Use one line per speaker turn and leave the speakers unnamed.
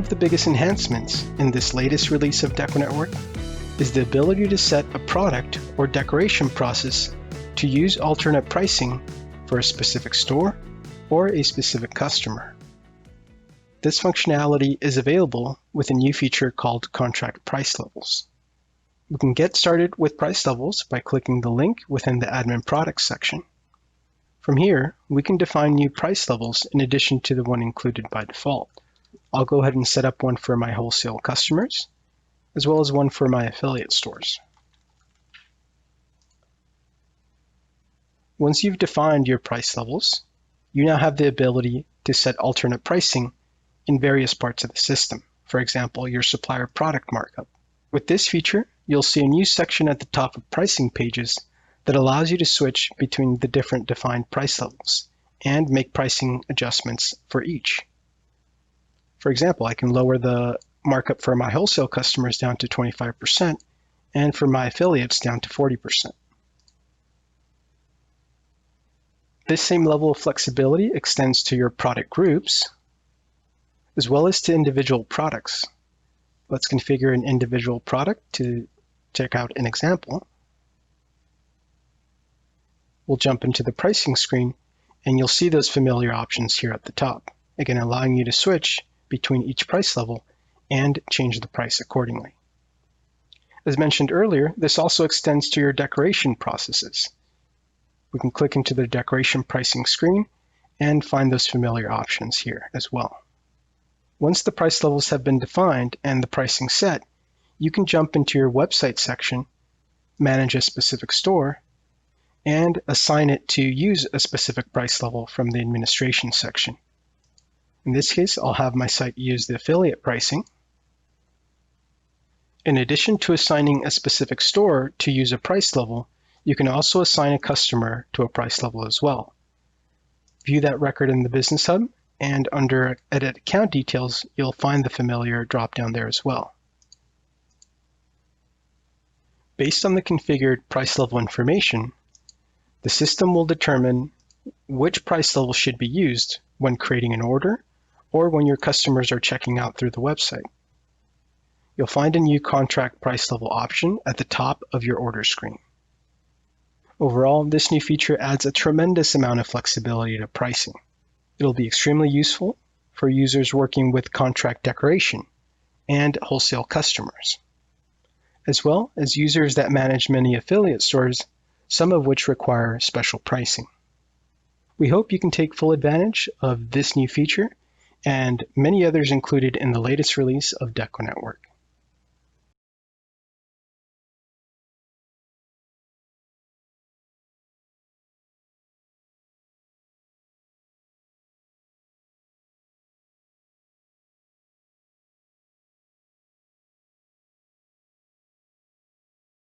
of the biggest enhancements in this latest release of DecoNetwork is the ability to set a product or decoration process to use alternate pricing for a specific store or a specific customer. This functionality is available with a new feature called Contract Price Levels. We can get started with price levels by clicking the link within the Admin Products section. From here, we can define new price levels in addition to the one included by default. I'll go ahead and set up one for my wholesale customers, as well as one for my affiliate stores. Once you've defined your price levels, you now have the ability to set alternate pricing in various parts of the system. For example, your supplier product markup. With this feature, you'll see a new section at the top of pricing pages that allows you to switch between the different defined price levels and make pricing adjustments for each. For example, I can lower the markup for my wholesale customers down to 25% and for my affiliates down to 40%. This same level of flexibility extends to your product groups, as well as to individual products. Let's configure an individual product to check out an example. We'll jump into the pricing screen, and you'll see those familiar options here at the top, again allowing you to switch between each price level and change the price accordingly. As mentioned earlier, this also extends to your decoration processes. We can click into the decoration pricing screen and find those familiar options here as well. Once the price levels have been defined and the pricing set, you can jump into your website section, manage a specific store, and assign it to use a specific price level from the administration section. In this case, I'll have my site use the affiliate pricing. In addition to assigning a specific store to use a price level, you can also assign a customer to a price level as well. View that record in the Business Hub, and under Edit Account Details, you'll find the familiar drop-down there as well. Based on the configured price level information, the system will determine which price level should be used when creating an order or when your customers are checking out through the website. You'll find a new contract price level option at the top of your order screen. Overall, this new feature adds a tremendous amount of flexibility to pricing. It'll be extremely useful for users working with contract decoration and wholesale customers, as well as users that manage many affiliate stores, some of which require special pricing. We hope you can take full advantage of this new feature and many others included in the latest release of DecoNetwork.